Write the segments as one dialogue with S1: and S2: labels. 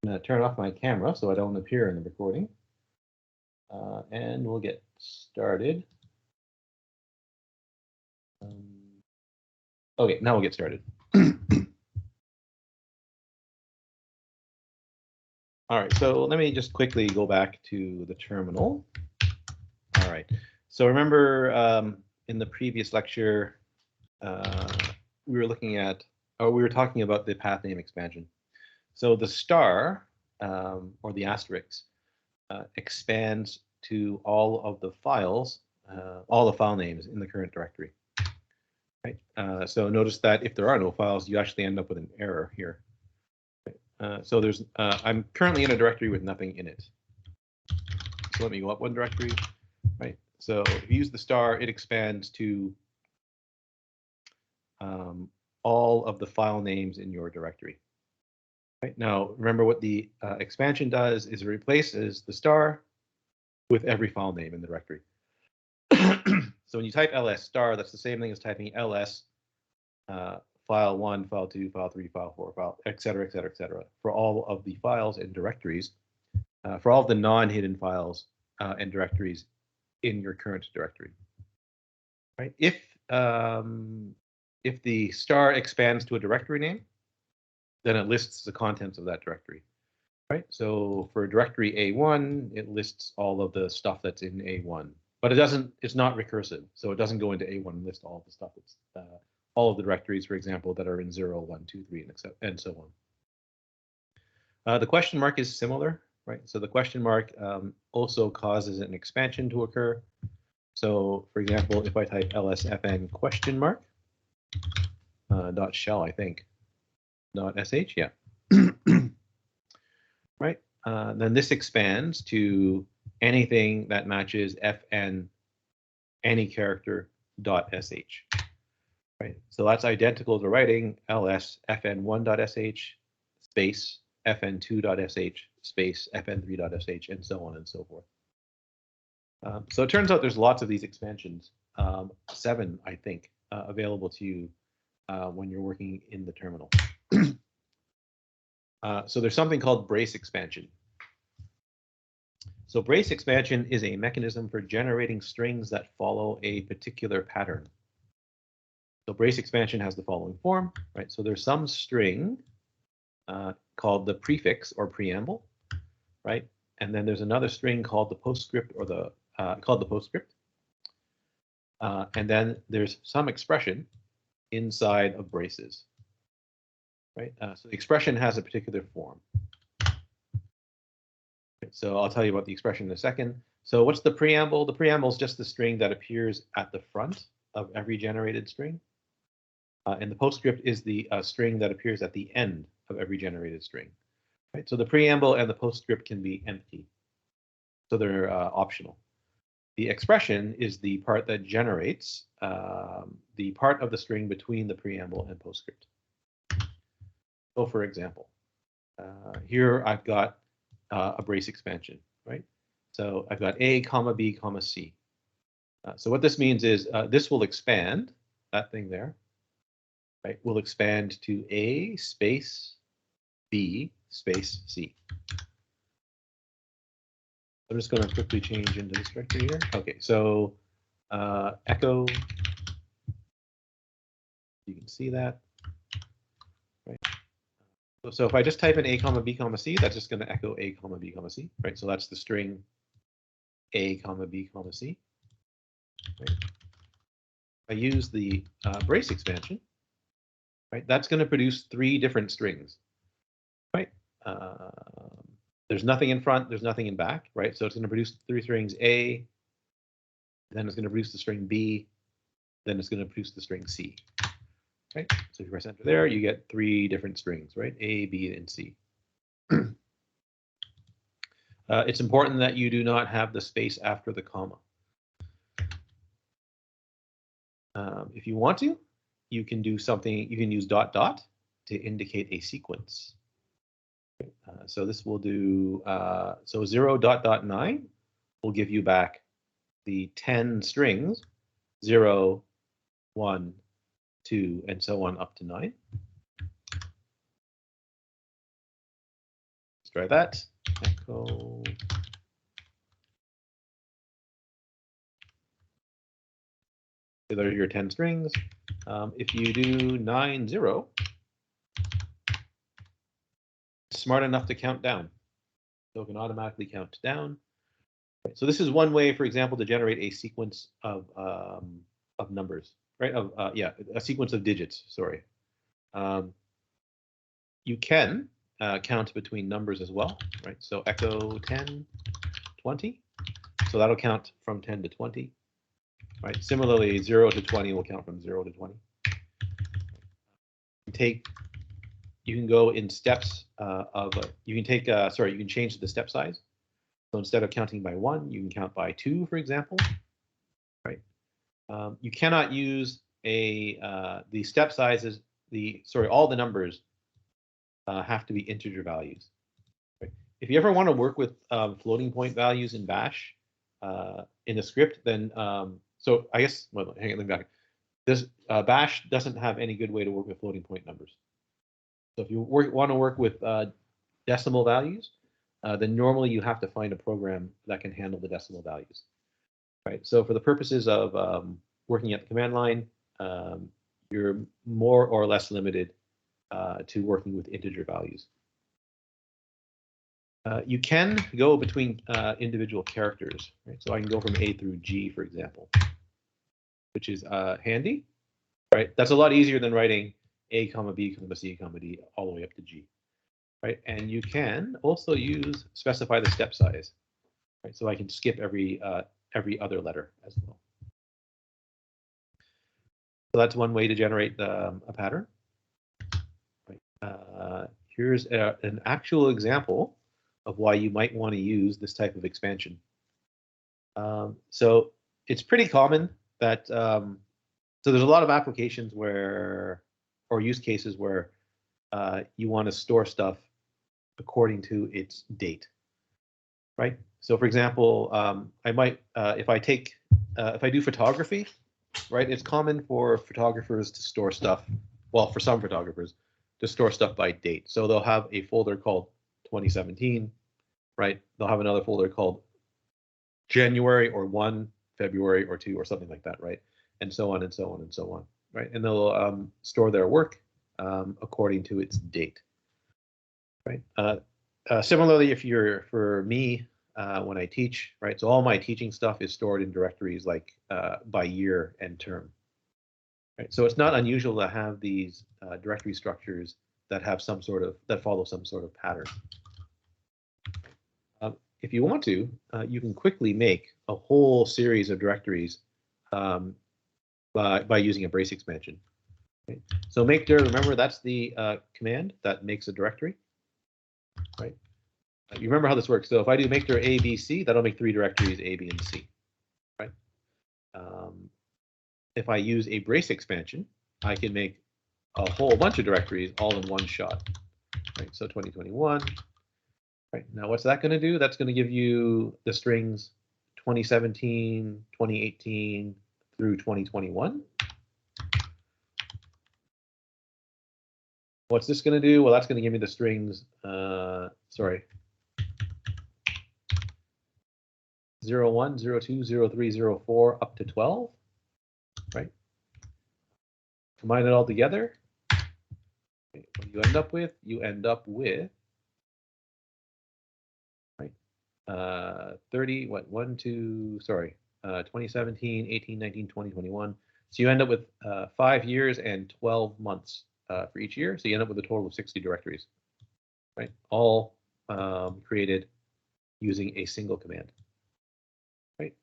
S1: I'm going to turn off my camera so I don't appear in the recording. And we'll get started. Okay, now we'll get started. All right, so let me just quickly go back to the terminal. All right, so remember in the previous lecture, we were talking about the path name expansion. So the star or the asterisk expands to all of the files, all the file names in the current directory. Right? So notice that if there are no files, you actually end up with an error here. So there's, I'm currently in a directory with nothing in it. So let me go up one directory. Right. So if you use the star, it expands to all of the file names in your directory. Right. Now, remember what the expansion does is it replaces the star with every file name in the directory. So when you type ls star, that's the same thing as typing ls file 1, file 2, file 3, file 4, file, et cetera, et cetera, et cetera, for all of the files and directories, for all of the non-hidden files and directories in your current directory. Right? If the star expands to a directory name, then it lists the contents of that directory. Right? So for directory A1, it lists all of the stuff that's in A1, but it doesn't. It's not recursive, so it doesn't go into A1 and list all of the stuff that's all of the directories, for example, that are in 0, 1, 2, 3, and so on. The question mark is similar, right? So the question mark also causes an expansion to occur. So, for example, if I type lsfn question mark dot shell, I think dot sh, yeah, right. Then this expands to anything that matches fn any character dot sh. Right. So that's identical to writing ls fn1.sh space fn2.sh space fn3.sh and so on and so forth. So it turns out there's lots of these expansions, 7, I think, available to you when you're working in the terminal. So there's something called brace expansion. So brace expansion is a mechanism for generating strings that follow a particular pattern. So brace expansion has the following form, right? So there's some string called the prefix or preamble, right? And then there's another string called the postscript or the postscript. And then there's some expression inside of braces, right? So the expression has a particular form. Right, so I'll tell you about the expression in a second. So what's the preamble? The preamble is just the string that appears at the front of every generated string. And the postscript is the string that appears at the end of every generated string. Right? So the preamble and the postscript can be empty. So they're optional. The expression is the part that generates the part of the string between the preamble and postscript. So for example, here I've got a brace expansion, right? So I've got A, comma, B, comma, C. So what this means is this will expand, that thing there, right, will expand to A space B space C. I'm just going to quickly change into this directory here. Okay, so echo, you can see that, right? So if I just type in A, comma, B, comma, C, that's just going to echo A, comma, B, comma, C, right? So that's the string A, comma, B, comma, C. Right? I use the brace expansion, right? That's going to produce 3 different strings, right? There's nothing in front, there's nothing in back, right? So it's going to produce 3 strings A, then it's going to produce the string B, then it's going to produce the string C, right? So if you press enter there, you get 3 different strings, right? A, B, and C. It's important that you do not have the space after the comma. If you want to, you can do something, you can use dot dot to indicate a sequence. So this will do, so 0.9 will give you back the 10 strings, 0, 1, 2, and so on up to 9. Let's try that. Echo. So there are your 10 strings. If you do 9, 0, it's smart enough to count down. So it can automatically count down. So this is one way, for example, to generate a sequence of numbers, right? Yeah, a sequence of digits. Sorry. You can count between numbers as well, right? So echo 10, 20. So that'll count from 10 to 20, right? Similarly, 0 to 20 will count from 0 to 20. You can go in steps you can take, sorry, you can change the step size. So instead of counting by 1, you can count by 2, for example, right? You cannot use the step sizes, all the numbers have to be integer values. Right? If you ever want to work with floating point values in Bash in a script, then so I guess, well, hang on, let me back. This Bash doesn't have any good way to work with floating point numbers. So if you want to work with decimal values, then normally you have to find a program that can handle the decimal values. Right. So for the purposes of working at the command line, you're more or less limited to working with integer values. You can go between individual characters. Right? So I can go from A through G, for example, which is handy. Right? That's a lot easier than writing A, comma B, comma C, comma D, all the way up to G. Right? And you can also specify the step size. Right? So I can skip every other letter as well. So that's one way to generate a pattern. Right. Here's an actual example of why you might want to use this type of expansion. So it's pretty common that, so there's a lot of applications or use cases where you want to store stuff according to its date, right? So for example, I might, if I do photography, right, it's common for photographers to store stuff, well, for some photographers, to store stuff by date. So they'll have a folder called 2017, right? They'll have another folder called January or 1, February or 2, or something like that, right? And so on and so on and so on, right? And they'll store their work according to its date, right? Similarly, for me, when I teach, right? So all my teaching stuff is stored in directories like by year and term. Right? So it's not unusual to have these directory structures that have that follow some sort of pattern. If you want to, you can quickly make a whole series of directories by using a brace expansion. Okay? So make dir, remember that's the command that makes a directory, right? You remember how this works. So if I do make dir A, B, C, that'll make 3 directories, A, B, and C, right? If I use a brace expansion, I can make a whole bunch of directories all in one shot, right? So 2021, right? Now what's that going to do? That's going to give you the strings 2017, 2018 through 2021. What's this going to do? Well, that's going to give me the strings, 01, 02, 03, 04 up to 12, right? Combine it all together. Okay, what do you end up with? You end up with, right, 30, 2017, 18, 19, 20, 21. So you end up with 5 years and 12 months for each year. So you end up with a total of 60 directories, right? All created using a single command, right?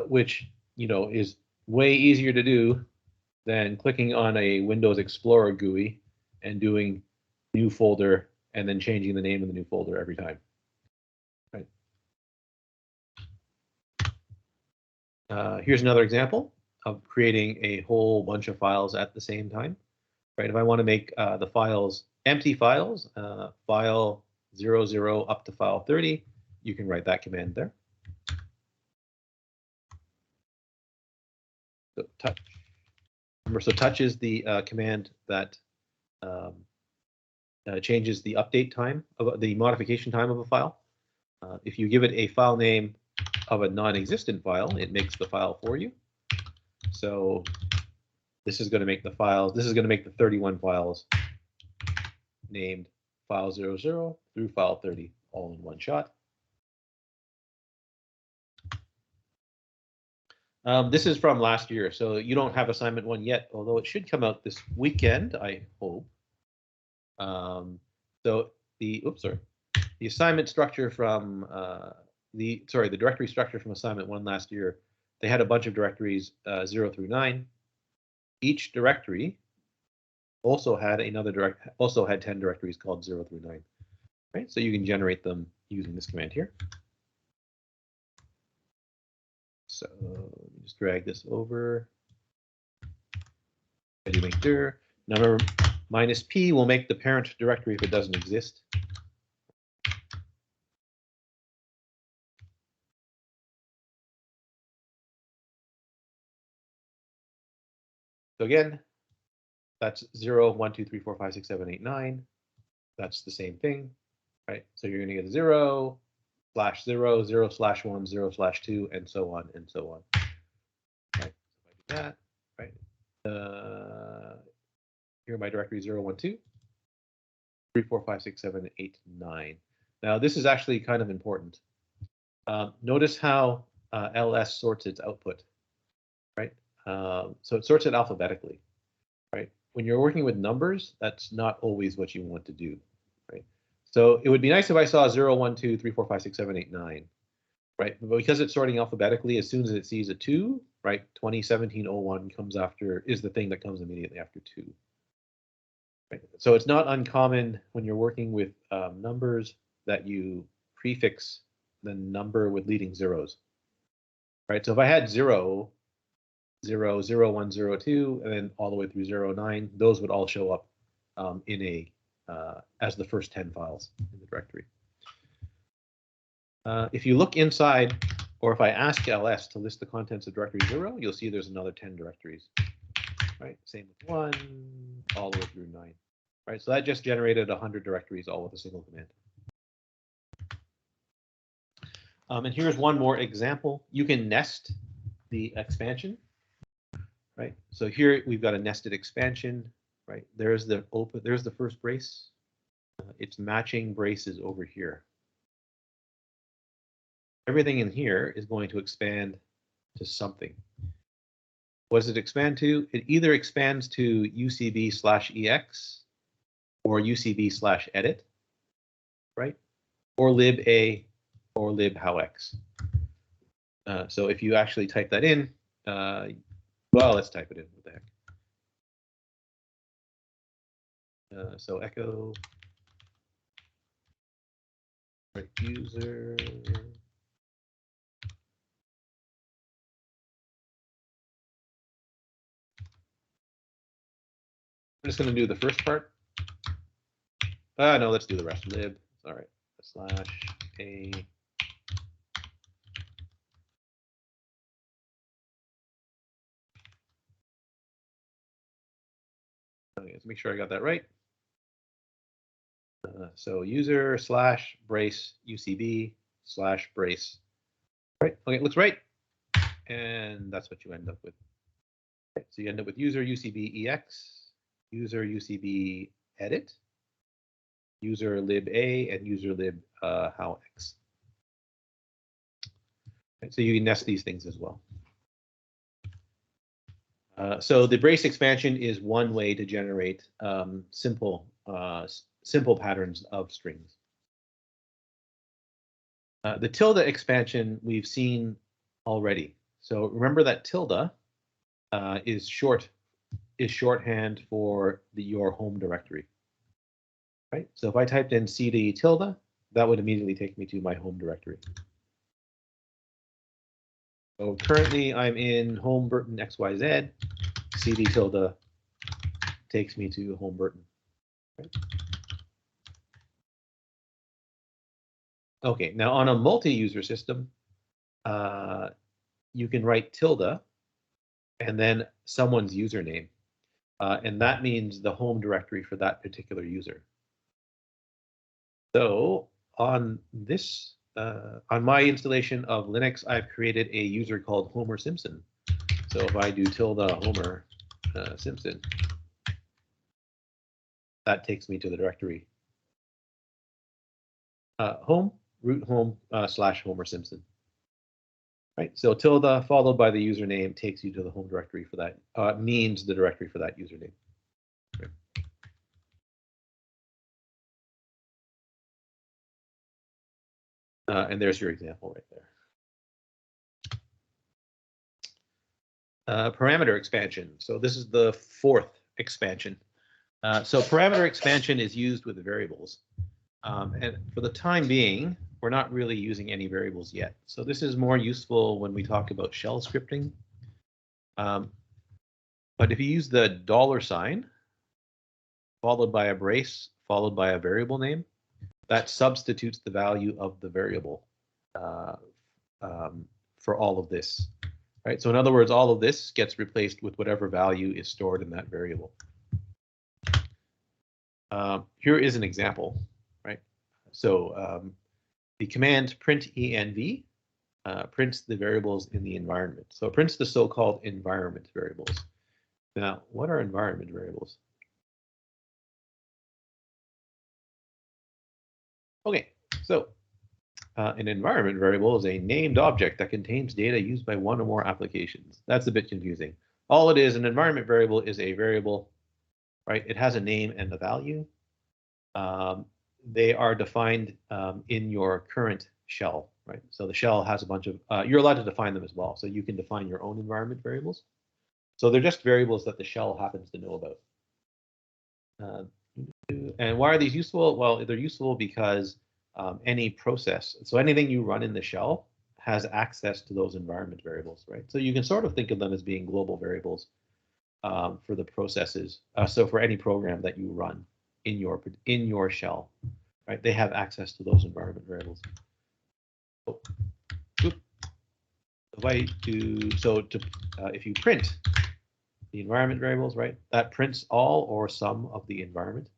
S1: Which, is way easier to do than clicking on a Windows Explorer GUI and doing new folder and then changing the name of the new folder every time. Right. Here's another example of creating a whole bunch of files at the same time. Right. If I want to make the files empty files, file 00 up to file 30, you can write that command there. So touch. Remember, so touch is the command that changes the update time of the modification time of a file. If you give it a file name of a non-existent file, it makes the file for you. So this is going to make the files. This is going to make the 31 files named file 00 through file 30 all in one shot. This is from last year, so you don't have assignment 1 yet, although it should come out this weekend, I hope. So the assignment structure from the directory structure from assignment 1 last year, they had a bunch of directories 0 through 9. Each directory also had 10 directories called 0 through 9. Right, so you can generate them using this command here. So let me just drag this over. I do make dir. Number minus p will make the parent directory if it doesn't exist. So again, that's 0, 1, 2, 3, 4, 5, 6, 7, 8, 9. That's the same thing, right? So you're going to get 0, /0, 0/1, 0/2, and so on and so on. Right? So if I do that, right? Here are my directory 0, 1, 2, 3, 4, 5, 6, 7, 8, 9. Now this is actually kind of important. Notice how ls sorts its output, right? So it sorts it alphabetically, right? When you're working with numbers, that's not always what you want to do, right? So it would be nice if I saw 0, 1, 2, 3, 4, 5, 6, 7, 8, 9, right? But because it's sorting alphabetically, as soon as it sees a 2, right, 201701 comes after, is the thing that comes immediately after 2. Right? So it's not uncommon when you're working with numbers that you prefix the number with leading zeros, right? So if I had 0, 0, 0, 1, 0, 2, and then all the way through 0, 9, those would all show up as the first 10 files in the directory. If you look inside, or if I ask ls to list the contents of directory 0, you'll see there's another 10 directories. Right, same with 1, all the way through 9. Right, so that just generated 100 directories all with a single command. And here's one more example. You can nest the expansion. Right, so here we've got a nested expansion. Right, there's the first brace. Its matching brace is over here. Everything in here is going to expand to something. What does it expand to? It either expands to UCB/EX or UCB/edit, right? Or lib_a or lib_how_x. So if you actually type that in, well, let's type it in. What the heck? So echo right, user. I'm just going to do the first part. No, let's do the rest. Lib. All right. /a. Okay, let's make sure I got that right. So user /brace UCB/brace. Right. Okay, it looks right. And that's what you end up with. Okay, so you end up with user UCB_EX, user UCB_edit, user lib_a, and user lib_how_x. So you can nest these things as well. So the brace expansion is one way to generate simple patterns of strings. The tilde expansion we've seen already. So remember that tilde is shorthand for your home directory. Right. So if I typed in cd tilde, that would immediately take me to my home directory. So currently I'm in home Burton XYZ. cd tilde takes me to home Burton. Right. Okay, now on a multi-user system, you can write tilde and then someone's username. And that means the home directory for that particular user. So on this, on my installation of Linux, I've created a user called Homer Simpson. So if I do tilde Homer Simpson, that takes me to the directory home, root home / Homer Simpson. Right, so tilde followed by the username takes you to the home directory for that, means the directory for that username. Right. And there's your example right there. Parameter expansion. So this is the fourth expansion. So parameter expansion is used with the variables. And for the time being, we're not really using any variables yet. So this is more useful when we talk about shell scripting. But if you use the $, followed by a brace, followed by a variable name, that substitutes the value of the variable for all of this. Right? So in other words, all of this gets replaced with whatever value is stored in that variable. Here is an example. Right? So the command print env prints the variables in the environment. So it prints the so-called environment variables. Now, what are environment variables? Okay, so an environment variable is a named object that contains data used by one or more applications. That's a bit confusing. All it is, an environment variable is a variable, right? It has a name and a value. They are defined in your current shell, right? So the shell has a bunch of, you're allowed to define them as well. So you can define your own environment variables. So they're just variables that the shell happens to know about. And why are these useful? Well, they're useful because any process, so anything you run in the shell has access to those environment variables, right? So you can sort of think of them as being global variables for the processes. So for any program that you run in your shell, right? They have access to those environment variables. Oh, if you print the environment variables, right? That prints all or some of the environment.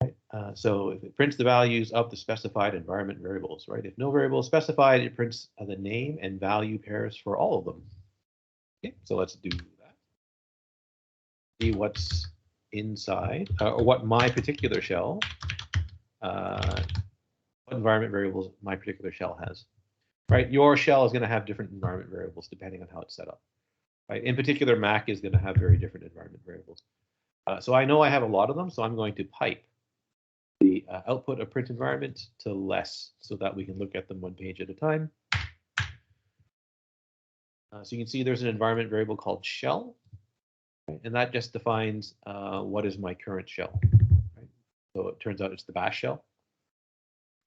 S1: Right? So if it prints the values of the specified environment variables, right? If no variable is specified, it prints the name and value pairs for all of them. Okay, so let's do that. See what's inside, or what my particular shell, what environment variables my particular shell has. Right? Your shell is going to have different environment variables depending on how it's set up. Right? In particular, Mac is going to have very different environment variables. So I know I have a lot of them, so I'm going to pipe the output of print environment to less so that we can look at them one page at a time. So you can see there's an environment variable called shell, right? And that just defines what is my current shell. Right? So it turns out it's the bash shell.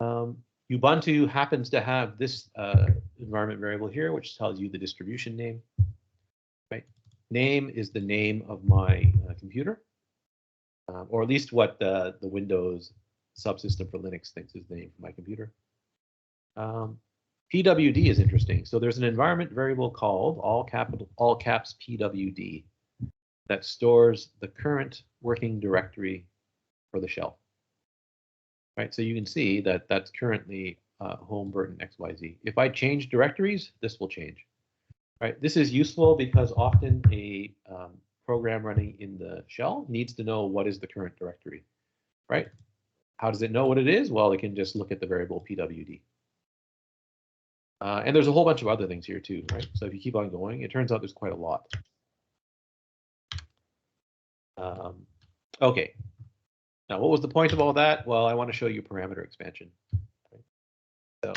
S1: Ubuntu happens to have this environment variable here, which tells you the distribution name. Right? Name is the name of my computer, or at least what the Windows subsystem for Linux thinks is the name for my computer. PWD is interesting. So there's an environment variable called all caps PWD that stores the current working directory for the shell. Right, so you can see that that's currently home Burton XYZ. If I change directories, this will change. Right, this is useful because often a program running in the shell needs to know what is the current directory. Right, how does it know what it is? Well, it can just look at the variable PWD. And there's a whole bunch of other things here too, right? So if you keep on going, it turns out there's quite a lot. Okay. Now, what was the point of all that? Well, I want to show you parameter expansion. So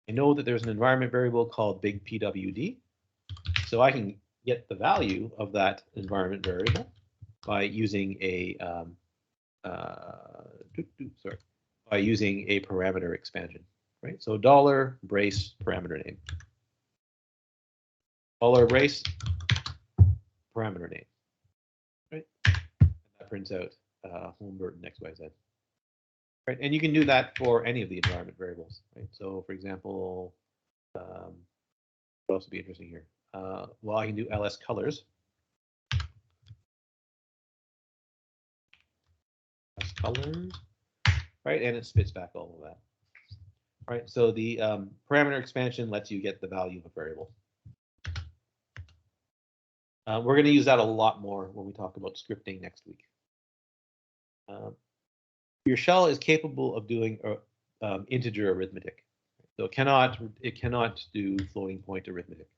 S1: I know that there's an environment variable called big PWD. So I can get the value of that environment variable by using a by using a parameter expansion. Right? So $ brace parameter name. $brace parameter name. Right? And that prints out home Burton XYZ. Right? And you can do that for any of the environment variables. Right? So for example, what else would be interesting here? Well, I can do ls colors. Colors. right? And it spits back all of that, right? So the parameter expansion lets you get the value of a variable. We're going to use that a lot more when we talk about scripting next week. Your shell is capable of doing integer arithmetic, so it cannot do floating point arithmetic,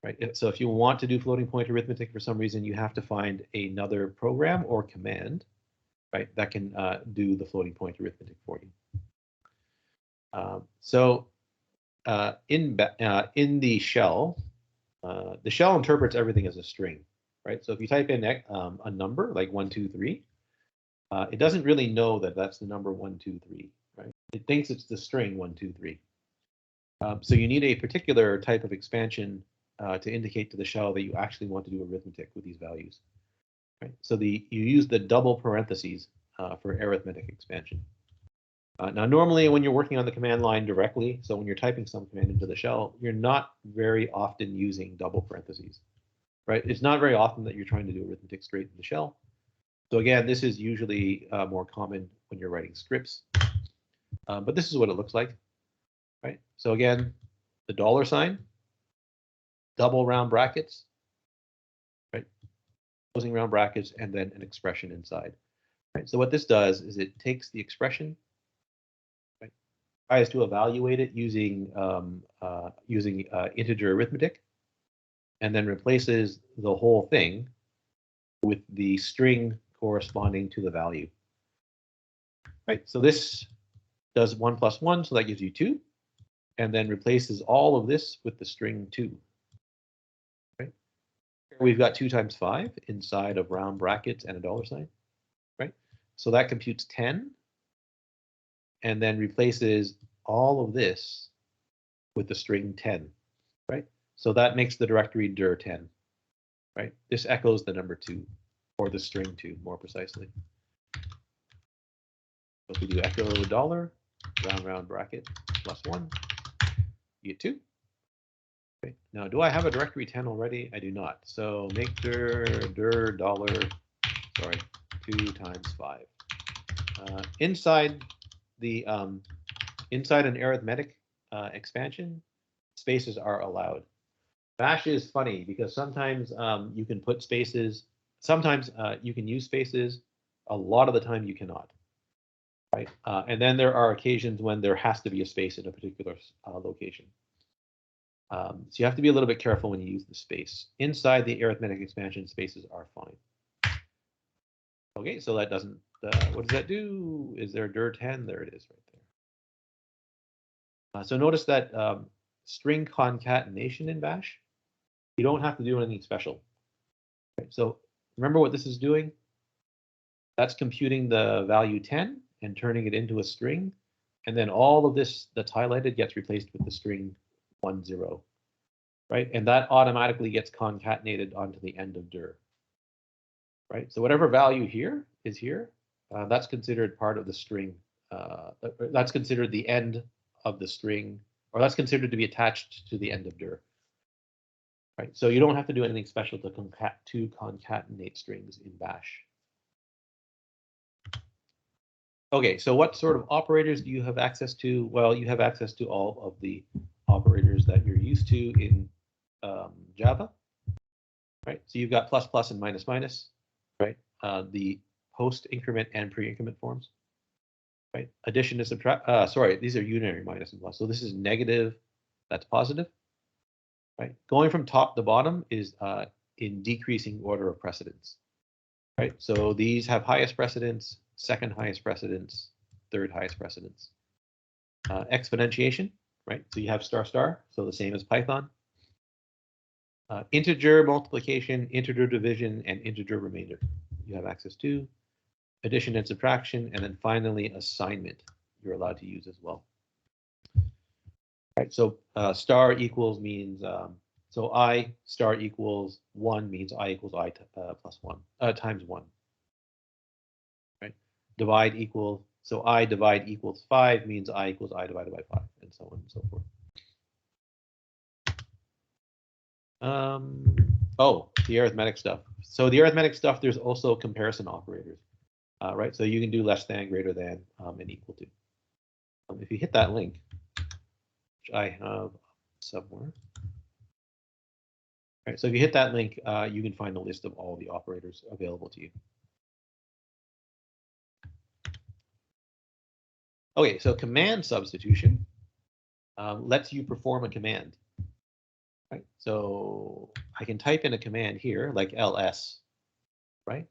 S1: right? So if you want to do floating point arithmetic for some reason, you have to find another program or command, right, that can do the floating point arithmetic for you. In the shell interprets everything as a string, right? So if you type in a number like 1, 2, 3, it doesn't really know that that's the number 1, 2, 3, right? It thinks it's the string 1, 2, 3. So you need a particular type of expansion to indicate to the shell that you actually want to do arithmetic with these values, right? So you use the double parentheses for arithmetic expansion. Now, normally when you're working on the command line directly, so when you're typing some command into the shell, you're not very often using double parentheses, right? It's not very often that you're trying to do arithmetic straight in the shell. So again, this is usually more common when you're writing scripts, but this is what it looks like, right? So again, the $sign, double round brackets, right? Closing round brackets, and then an expression inside, right? So what this does is it takes the expression, right, tries to evaluate it using integer arithmetic, and then replaces the whole thing with the string corresponding to the value, right? So this does 1 + 1, so that gives you 2, and then replaces all of this with the string 2, right? We've got 2 × 5 inside of round brackets and a $sign, right? So that computes 10, and then replaces all of this with the string 10, right? So that makes the directory dir10, right? This echoes the number 2, or the string 2, more precisely. So if we do echo round bracket +1, you get 2. Okay. Now, do I have a directory 10 already? I do not. So make dir $, sorry, 2 × 5. Inside an arithmetic expansion, spaces are allowed. Bash is funny because sometimes you can put spaces. Sometimes you can use spaces. A lot of the time you cannot. Right? And then there are occasions when there has to be a space in a particular location. So you have to be a little bit careful when you use the space. Inside the arithmetic expansion, spaces are fine. Okay, so that doesn't, what does that do? Is there dir10? There it is right there. So notice that string concatenation in Bash, you don't have to do anything special. Right, so remember what this is doing? That's computing the value 10 and turning it into a string. And then all of this that's highlighted gets replaced with the string 1, 0. Right? And that automatically gets concatenated onto the end of dir. Right? So whatever value here is here, that's considered part of the string. That's considered the end of the string, or that's considered to be attached to the end of dir. Right? So you don't have to do anything special to concatenate strings in Bash. Okay, so what sort of operators do you have access to? Well, you have access to all of the operators that you're used to in Java, right? So you've got plus, and minus, right? The post increment and pre-increment forms, right? Addition to subtract, sorry, these are unary minus and plus. So this is negative, that's positive, right? Going from top to bottom is in decreasing order of precedence, right? So these have highest precedence, second highest precedence, third highest precedence. Exponentiation, right? So you have star, so the same as Python. Integer multiplication, integer division, and integer remainder. You have access to addition and subtraction, and then finally assignment you're allowed to use as well. Right, so star equals means, so I star equals 1 means I equals I plus 1, times 1. Right, divide equals, so I divide equals 5 means I equals I divided by 5, and so on and so forth. Oh, the arithmetic stuff. So the arithmetic stuff, there's also comparison operators. right? So you can do less than, greater than, and equal to. If you hit that link, which I have somewhere. All right, so if you hit that link, you can find a list of all the operators available to you. Okay, so command substitution lets you perform a command. Right? So I can type in a command here, like ls, right?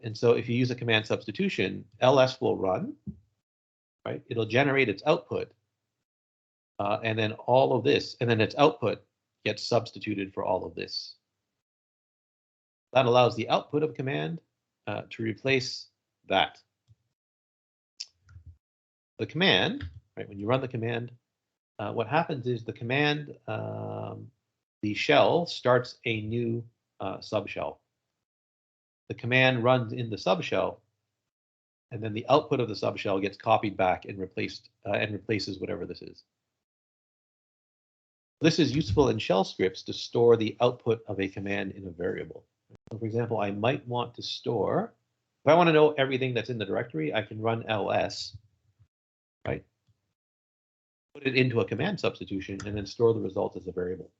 S1: And so if you use a command substitution, ls will run, right? It'll generate its output, and then all of this, and then its output gets substituted for all of this. That allows the output of command to replace that. The command, right? When you run the command, what happens is the command, the shell starts a new subshell. The command runs in the subshell, and then the output of the subshell gets copied back and replaced and replaces whatever this is. This is useful in shell scripts to store the output of a command in a variable. So for example, I might want to store, if I want to know everything that's in the directory, I can run ls, right? Put it into a command substitution and then store the result as a variable.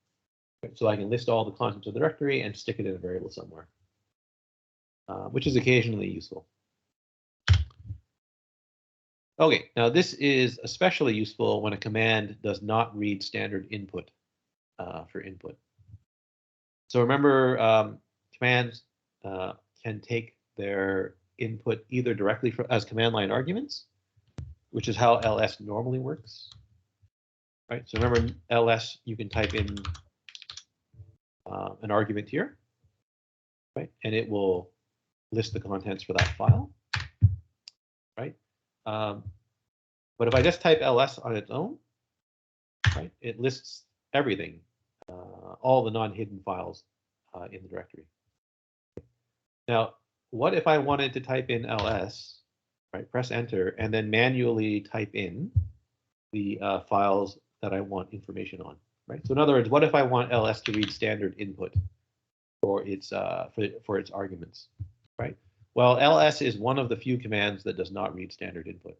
S1: Right? So I can list all the contents of the directory and stick it in a variable somewhere, which is occasionally useful. Okay, now this is especially useful when a command does not read standard input for input. So remember, commands can take their input either directly as command line arguments, which is how ls normally works. Right, so remember ls, you can type in an argument here, right, and it will list the contents for that file, right? But if I just type ls on its own, right, it lists everything, all the non-hidden files in the directory. Now, what if I wanted to type in ls, right, press enter, and then manually type in the files that I want information on, right? So in other words, what if I want ls to read standard input for its arguments, right? Well, ls is one of the few commands that does not read standard input.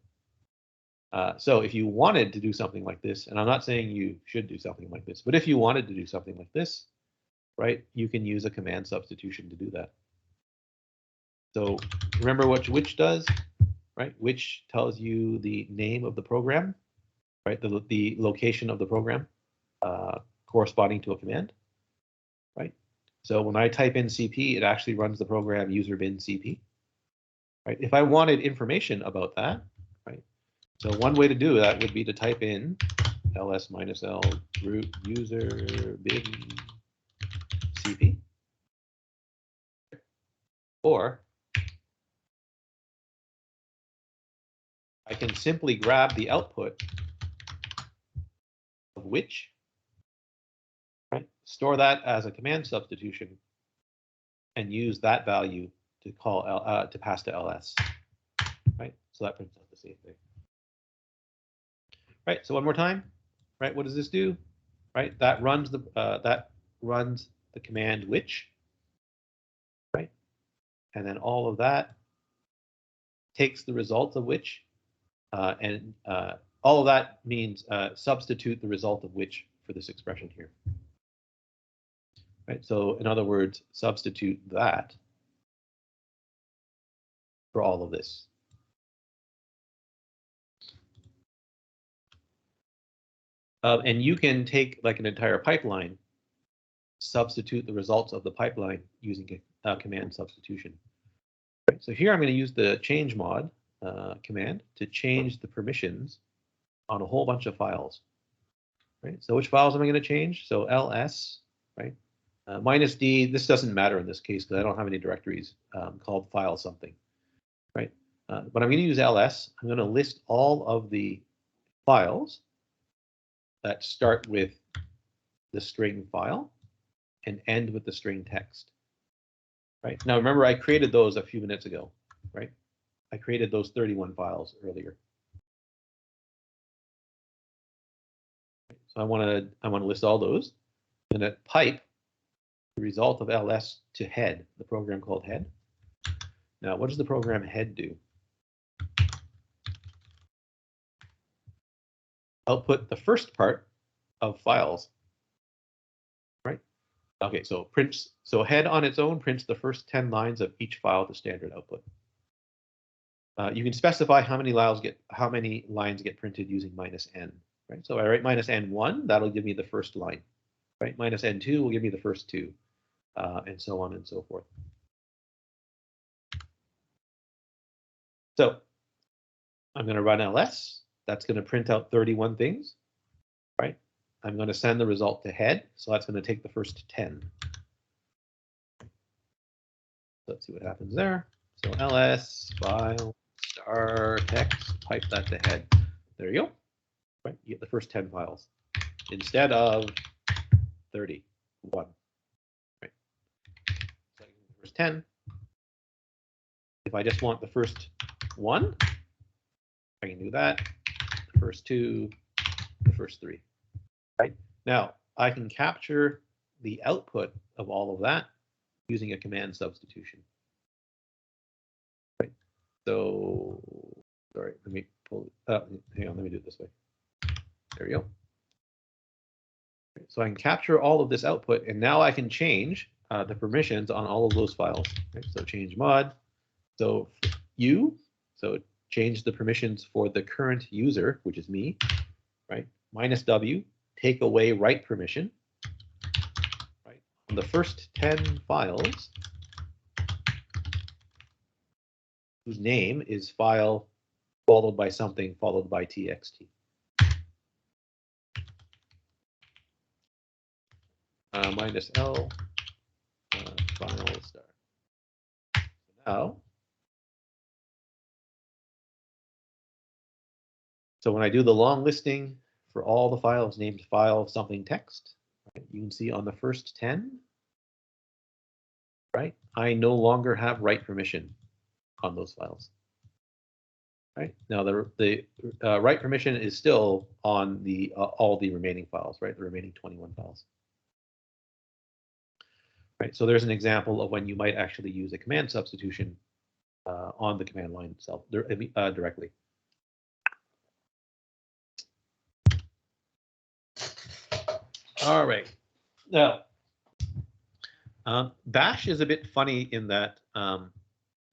S1: So if you wanted to do something like this, and I'm not saying you should do something like this, but if you wanted to do something like this, right, you can use a command substitution to do that. So remember what which does, right? Which tells you the name of the program, right? The location of the program corresponding to a command, right? So when I type in CP, it actually runs the program user bin CP, right? If I wanted information about that, right? So one way to do that would be to type in ls-l root user bin CP, or I can simply grab the output of which, right, store that as a command substitution, and use that value to call to pass to ls, right? So that prints out the same thing. Right. So one more time, right? What does this do? Right. That runs the command which, right? And then all of that takes the result of which, and all of that means substitute the result of which for this expression here. Right. So in other words, substitute that for all of this. And you can take like an entire pipeline, substitute the results of the pipeline using a command substitution. Right, so here I'm going to use the change mod command to change the permissions on a whole bunch of files. Right, so which files am I going to change? So ls, right, -d. This doesn't matter in this case because I don't have any directories called file something. Right, but I'm going to use ls. I'm going to list all of the files that start with the string file and end with the string text. Right, now remember I created those a few minutes ago, right? I created those 31 files earlier. So I want to list all those, and at pipe the result of ls to head, the program called head, Now, what does the program head do? Output the first part of files, right? Okay, so head on its own prints the first 10 lines of each file to standard output. You can specify how many lines get printed using -n, right? So I write -n1, that'll give me the first line, right? -n2 will give me the first two, and so on and so forth. So I'm going to run ls. That's going to print out 31 things, right? I'm going to send the result to head, so that's going to take the first 10. Let's see what happens there. So ls file star text, pipe that to head. There you go. Right, you get the first 10 files instead of 31. Right. So the first 10. If I just want the first one, I can do that. The first two, the first three. Right. Now I can capture the output of all of that using a command substitution. Right. So sorry, let me pull. Hang on, let me do it this way. There we go. So I can capture all of this output, and now I can change the permissions on all of those files. Right? So change mod. So so change the permissions for the current user, which is me, right? -w, take away write permission, right? On the first 10 files, whose name is file followed by something followed by txt. -l file star. Now, so when I do the long listing for all the files named file something text, right, you can see on the first 10, right, I no longer have write permission on those files. Right now, the write permission is still on the all the remaining files, right, the remaining 21 files. Right, so there's an example of when you might actually use a command substitution on the command line itself directly. All right. Now, Bash is a bit funny in that,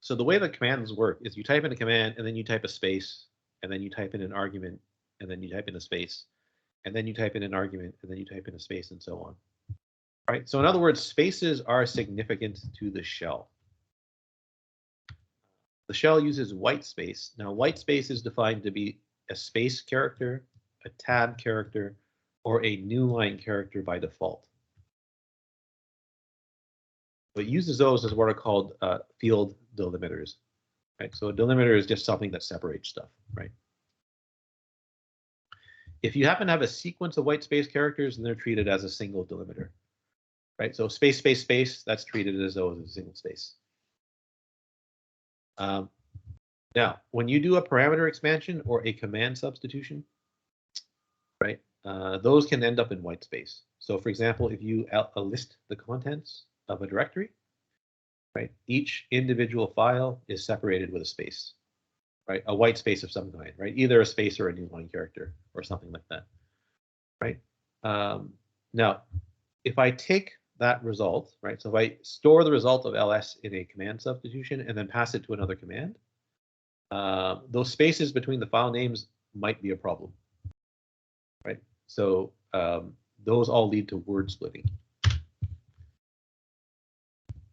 S1: so the way the commands work is you type in a command, and then you type a space, and then you type in an argument, and then you type in a space, and then you type in an argument, and then you type in a space, and so on. Right? So in other words, spaces are significant to the shell. The shell uses white space. Now, white space is defined to be a space character, a tab character, or a new line character by default. So it uses those as what are called field delimiters. Right? So a delimiter is just something that separates stuff, right? If you happen to have a sequence of white space characters, then they're treated as a single delimiter. Right? So space, space, space, that's treated as though it's a single space. Now, when you do a parameter expansion or a command substitution, right, those can end up in white space. So for example, if you list the contents of a directory, right, each individual file is separated with a space, right, a white space of some kind, right, either a space or a new line character or something like that, right? Now, if I take that result, right, so if I store the result of ls in a command substitution and then pass it to another command, those spaces between the file names might be a problem, right? So those all lead to word splitting.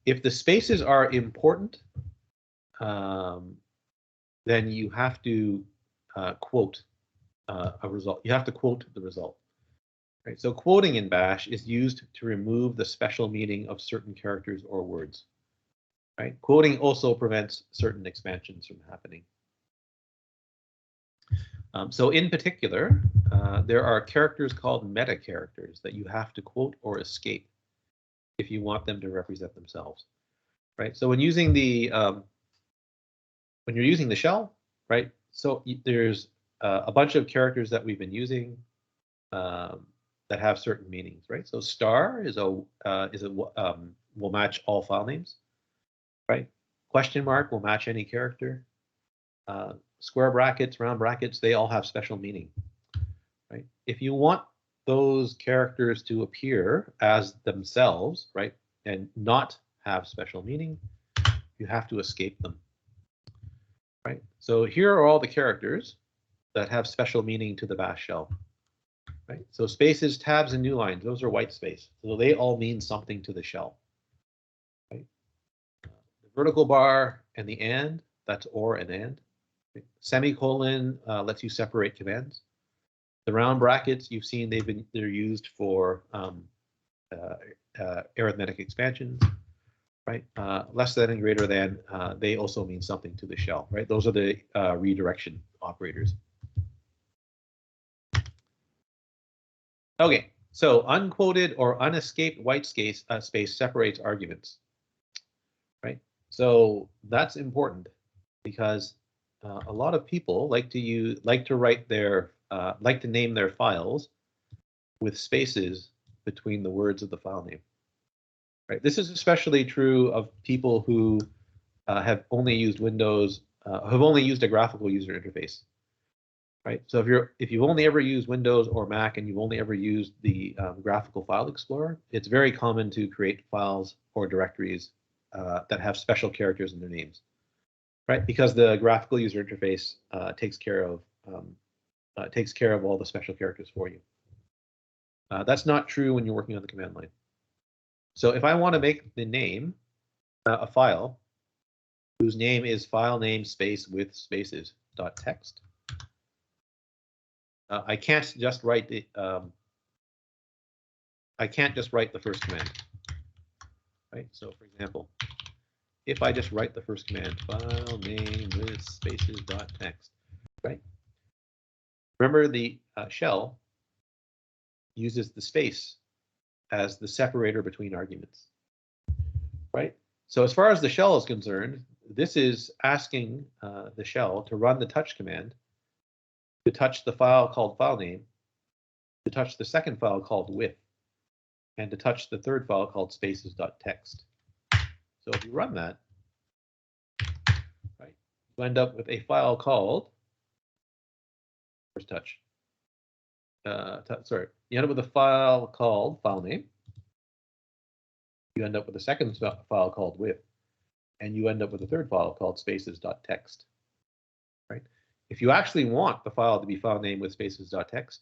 S1: If the spaces are important, then you have to quote a result. You have to quote the result. Right? So quoting in Bash is used to remove the special meaning of certain characters or words. Right? Quoting also prevents certain expansions from happening. So in particular, there are characters called meta characters that you have to quote or escape if you want them to represent themselves. Right? So when using the when you're using the shell, right? So there's a bunch of characters that we've been using that have certain meanings, right? So star will match all file names, right? Question mark will match any character. Square brackets, round brackets, they all have special meaning, right? If you want those characters to appear as themselves, right, and not have special meaning, you have to escape them, right? So here are all the characters that have special meaning to the bash shell, right? So spaces, tabs, and new lines, those are white space. So they all mean something to the shell, right? The vertical bar and the and, that's or and and. Right? Semicolon lets you separate commands. The round brackets, you've seen they're used for arithmetic expansion, right? Less than and greater than, they also mean something to the shell, right? Those are the redirection operators. Okay, so unquoted or unescaped white space separates arguments, right? So that's important because a lot of people like to name their files with spaces between the words of the file name. Right. This is especially true of people who have only used Windows, have only used a graphical user interface. Right. So if you've only ever used Windows or Mac and you've only ever used the graphical file explorer, it's very common to create files or directories that have special characters in their names. Right, because the graphical user interface takes care of all the special characters for you. That's not true when you're working on the command line. So if I want to make the name a file whose name is file name space with spaces dot text, I can't just write the first command. Right. So for example, if I just write the first command, file name with spaces dot text, right? Remember the shell uses the space as the separator between arguments, right? So as far as the shell is concerned, this is asking the shell to run the touch command to touch the file called file name, to touch the second file called with, and to touch the third file called spaces.text. So if you run that, right, you end up with a file called, first touch, you end up with a file called file name. You end up with a second file called with, and you end up with a third file called spaces.text. Right? If you actually want the file to be file name with spaces.text,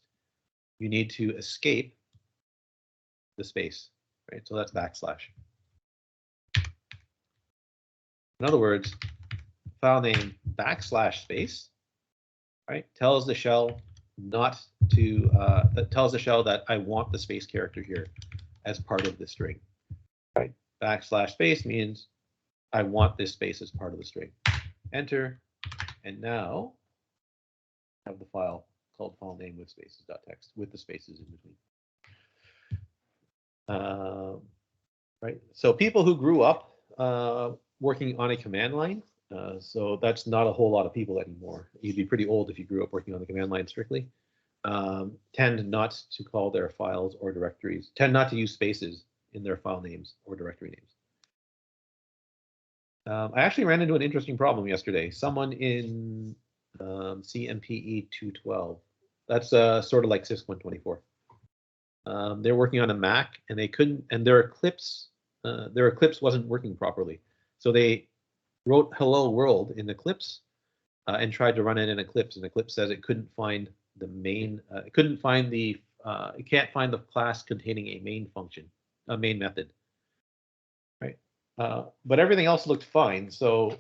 S1: you need to escape the space. Right? So that's backslash. In other words, file name backslash space, right, tells the shell not to that tells the shell that I want the space character here as part of the string. Right? Backslash space means I want this space as part of the string. Enter, and now I have the file called file name with spaces.text with the spaces in between. Right. So people who grew up working on a command line, so that's not a whole lot of people anymore. You'd be pretty old if you grew up working on the command line strictly. Tend not to call their files or directories, tend not to use spaces in their file names or directory names. I actually ran into an interesting problem yesterday. Someone in CMPE 212, that's sort of like CISC 124. They're working on a Mac and they couldn't, and their Eclipse wasn't working properly. So they wrote hello world in Eclipse and tried to run it in Eclipse, and Eclipse says it couldn't find the main, it can't find the class containing a main function, a main method. Right. But everything else looked fine. So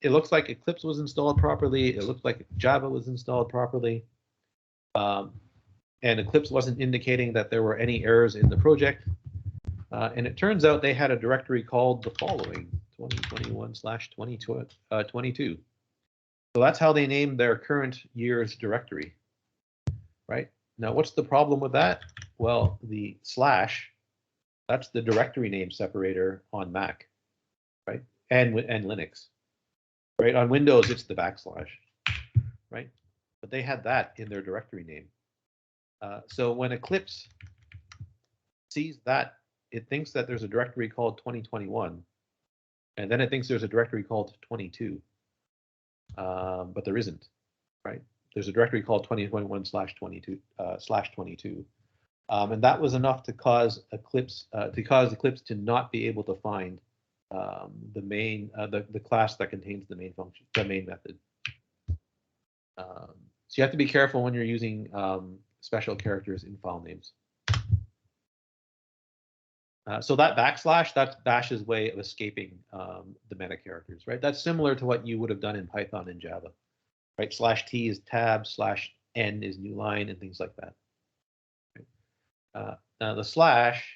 S1: it looks like Eclipse was installed properly. It looked like Java was installed properly. And Eclipse wasn't indicating that there were any errors in the project. And it turns out they had a directory called the following, 2021/22. So that's how they named their current year's directory. Right? Now, what's the problem with that? Well, the slash, that's the directory name separator on Mac, right? And Linux, right? On Windows, it's the backslash, right? But they had that in their directory name. So when Eclipse sees that, it thinks that there's a directory called 2021, And then it thinks there's a directory called 22, but there isn't, right? There's a directory called 2021/22 /22. And that was enough to cause Eclipse to not be able to find the class that contains the main function, the main method. So you have to be careful when you're using special characters in file names. So that backslash, that's Bash's way of escaping the meta characters, right? That's similar to what you would have done in Python and Java, right? /t is tab, /n is new line, and things like that. Right? Now the slash,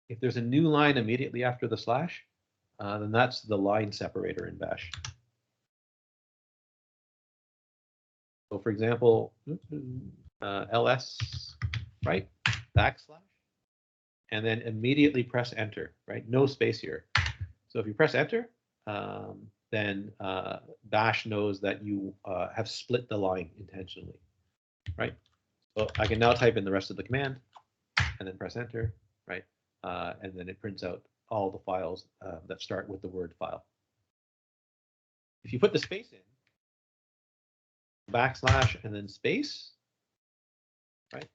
S1: if there's a new line immediately after the slash, then that's the line separator in Bash. So for example, ls, right, backslash, and then immediately press enter, right? No space here. So if you press enter, then Bash knows that you have split the line intentionally, right? So I can now type in the rest of the command and then press enter, right? And then it prints out all the files that start with the word file. If you put the space in, backslash and then space, right?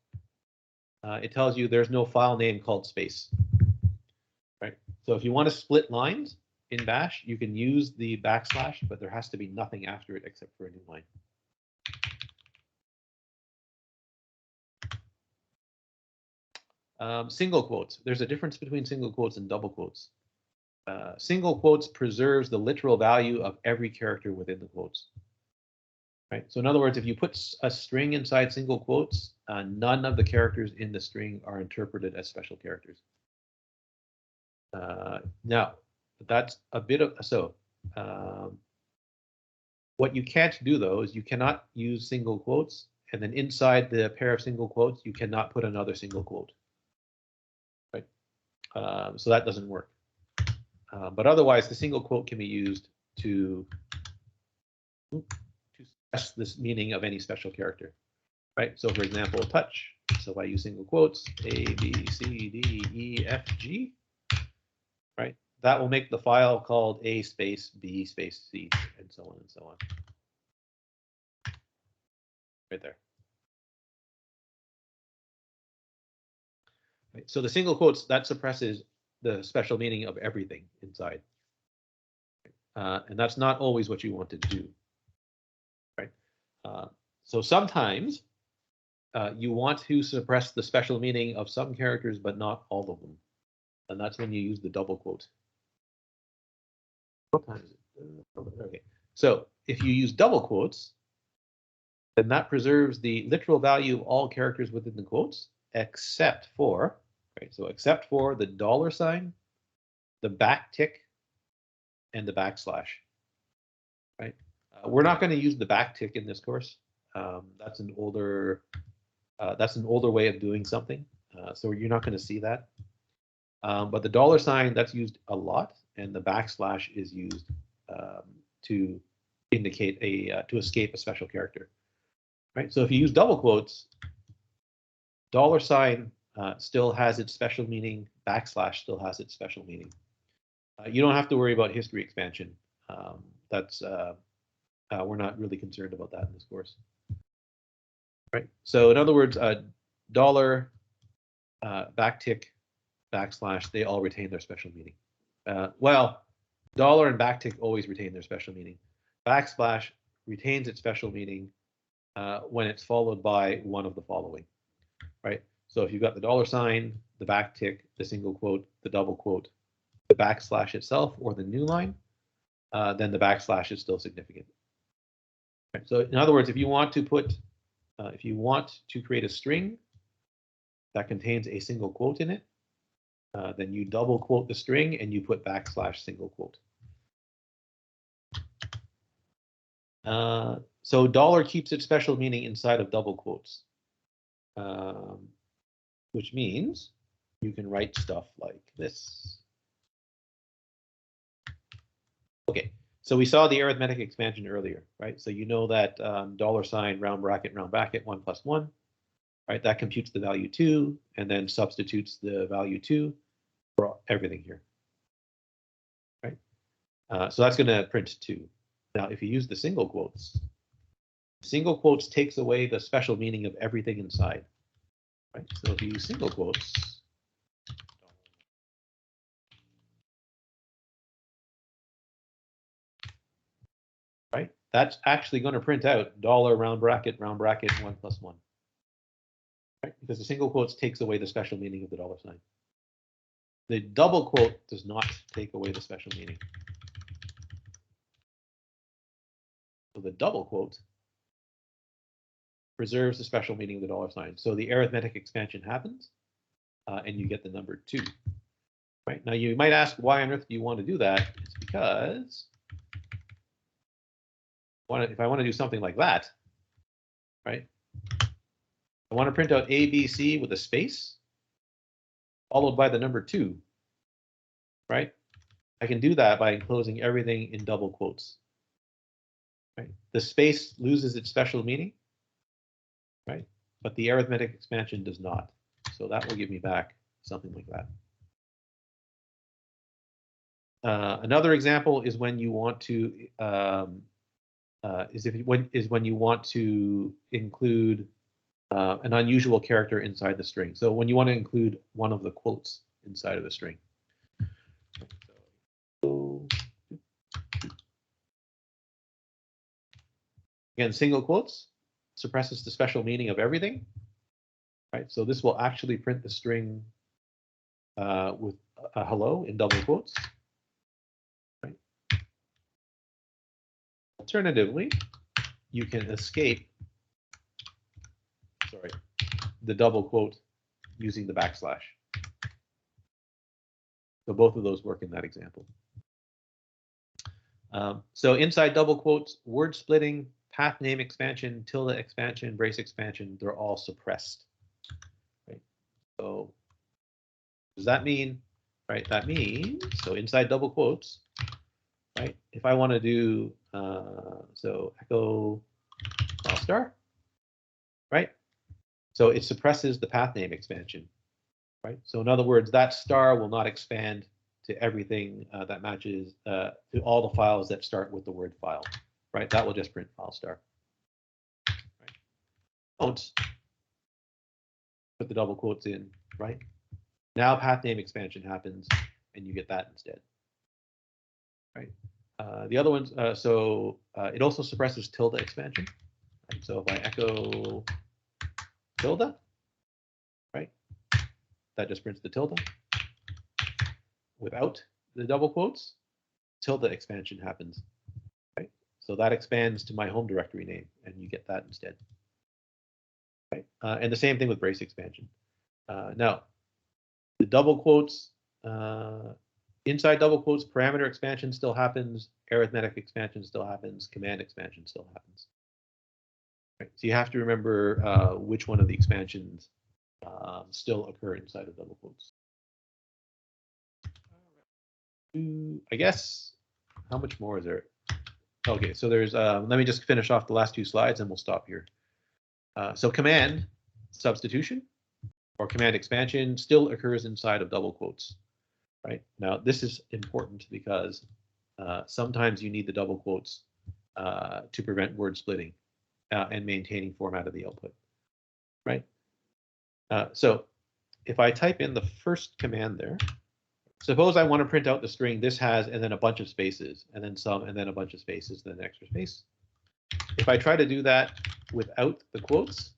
S1: It tells you there's no file name called space, right? So if you want to split lines in Bash, you can use the backslash, but there has to be nothing after it except for a new line. Single quotes. There's a difference between single quotes and double quotes. Single quotes preserves the literal value of every character within the quotes. Right. So in other words, if you put a string inside single quotes, none of the characters in the string are interpreted as special characters. Now, that's a bit of what you can't do though is you cannot use single quotes, and then inside the pair of single quotes, you cannot put another single quote. Right. So that doesn't work. But otherwise, the single quote can be used to express this meaning of any special character, right? So for example, touch. So if I use single quotes, A, B, C, D, E, F, G, right? That will make the file called A space B space C, and so on and so on. Right there. Right. So the single quotes, that suppresses the special meaning of everything inside. And that's not always what you want to do. Right. So sometimes you want to suppress the special meaning of some characters, but not all of them. And that's when you use the double quote. What time is it? Okay. So if you use double quotes, then that preserves the literal value of all characters within the quotes, except for, right? So except for the $, the backtick, and the backslash. Right. We're not going to use the backtick in this course. That's an older way of doing something. So you're not going to see that. But the $, that's used a lot, and the backslash is used to indicate to escape a special character. Right. So if you use double quotes, $, still has its special meaning. Backslash still has its special meaning. You don't have to worry about history expansion. We're not really concerned about that in this course. Right. So in other words, $, backtick, backslash, they all retain their special meaning. Well, $, and backtick always retain their special meaning. Backslash retains its special meaning when it's followed by one of the following. Right. So if you've got the $, the backtick, the single quote, the double quote, the backslash itself, or the new line, then the backslash is still significant. Right. So in other words, if you want to create a string that contains a single quote in it, then you double quote the string and you put backslash single quote. So $, keeps its special meaning inside of double quotes, which means you can write stuff like this. Okay, so we saw the arithmetic expansion earlier, right? So you know that $, round bracket, 1 + 1, right? That computes the value 2 and then substitutes the value 2 for everything here, right? So that's going to print 2. Now, if you use the single quotes takes away the special meaning of everything inside. Right? So if you use single quotes, right, that's actually going to print out dollar round bracket 1 + 1. Right? Because the single quotes takes away the special meaning of the dollar sign. The double quote does not take away the special meaning. So the double quote preserves the special meaning of the dollar sign. So the arithmetic expansion happens, and you get the number 2. Right? Now you might ask, why on earth do you want to do that? It's because if I want to do something like that, right? I want to print out ABC with a space, followed by the number 2, right? I can do that by enclosing everything in double quotes. Right? The space loses its special meaning, right? But the arithmetic expansion does not. So that will give me back something like that. Another example is when you want to when you want to include an unusual character inside the string. So when you want to include one of the quotes inside of the string. Again, single quotes suppresses the special meaning of everything. Right. So this will actually print the string with a hello in double quotes. Right. Alternatively, you can escape the double quote using the backslash. So both of those work in that example. So inside double quotes, word splitting, path name expansion, tilde expansion, brace expansion, they're all suppressed. Right? So does that mean, right? That means, so inside double quotes, right? If I want to do, so echo file star, right? So it suppresses the path name expansion, right? So in other words, that star will not expand to everything that matches to all the files that start with the word file, right? That will just print file star. Right? Don't put the double quotes in, right? Now path name expansion happens, and you get that instead, right? The other ones, it also suppresses tilde expansion. Right? So if I echo tilde, right, that just prints the tilde. Without the double quotes, tilde expansion happens. Right? So that expands to my home directory name, and you get that instead. Right? And the same thing with brace expansion. Now, the double quotes, inside double quotes, parameter expansion still happens, arithmetic expansion still happens, command expansion still happens. Right? So you have to remember which one of the expansions still occur inside of double quotes. I guess, how much more is there? Okay, so there's, let me just finish off the last 2 slides and we'll stop here. So command substitution or command expansion still occurs inside of double quotes, right? Now, this is important because sometimes you need the double quotes to prevent word splitting and maintaining format of the output, right? So if I type in the first command there, suppose I want to print out the string this has, and then a bunch of spaces, and then some, and then a bunch of spaces, then an extra space. If I try to do that without the quotes,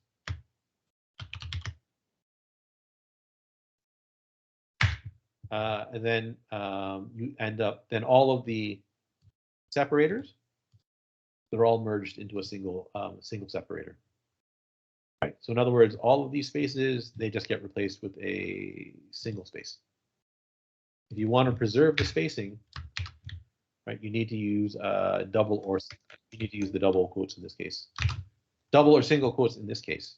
S1: and then you end up, then all of the separators, they're all merged into a single separator. Right. So in other words, all of these spaces, they just get replaced with a single space. If you want to preserve the spacing, right, you need to use double, or you need to use the double quotes in this case. Double or single quotes in this case.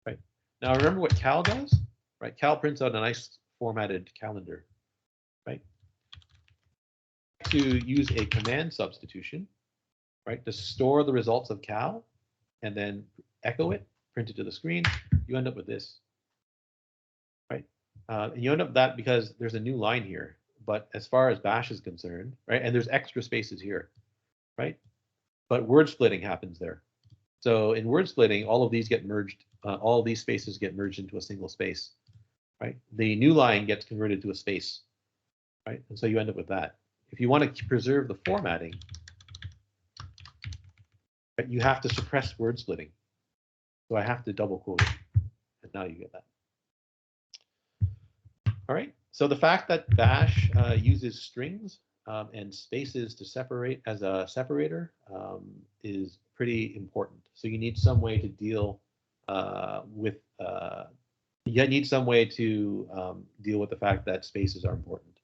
S1: Right. Now remember what cal does? Right. Cal prints out a nice formatted calendar. Right. To use a command substitution, right, to store the results of cal and then echo it, print it to the screen, you end up with this. Right. And you end up with that because there's a new line here, but as far as bash is concerned, right, and there's extra spaces here, right? But word splitting happens there. So in word splitting, all of these get merged, all of these spaces get merged into a single space, right? The new line gets converted to a space, right? And so you end up with that. If you want to preserve the formatting, right, you have to suppress word splitting. So I have to double quote it, and now you get that. All right, so the fact that bash uses strings and spaces to separate as a separator is pretty important. So you need some way to deal with you need some way to deal with the fact that spaces are important.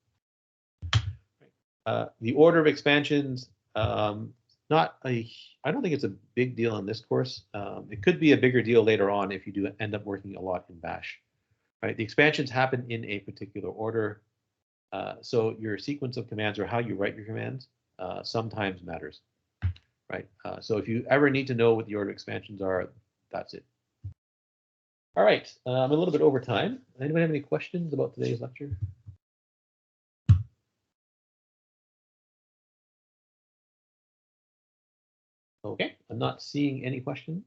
S1: The order of expansions, not a, I don't think it's a big deal in this course. It could be a bigger deal later on if you do end up working a lot in bash. Right, the expansions happen in a particular order. So your sequence of commands or how you write your commands sometimes matters. Right. So if you ever need to know what the order of expansions are, that's it. All right. I'm a little bit over time. Anyone have any questions about today's lecture? Okay. I'm not seeing any questions.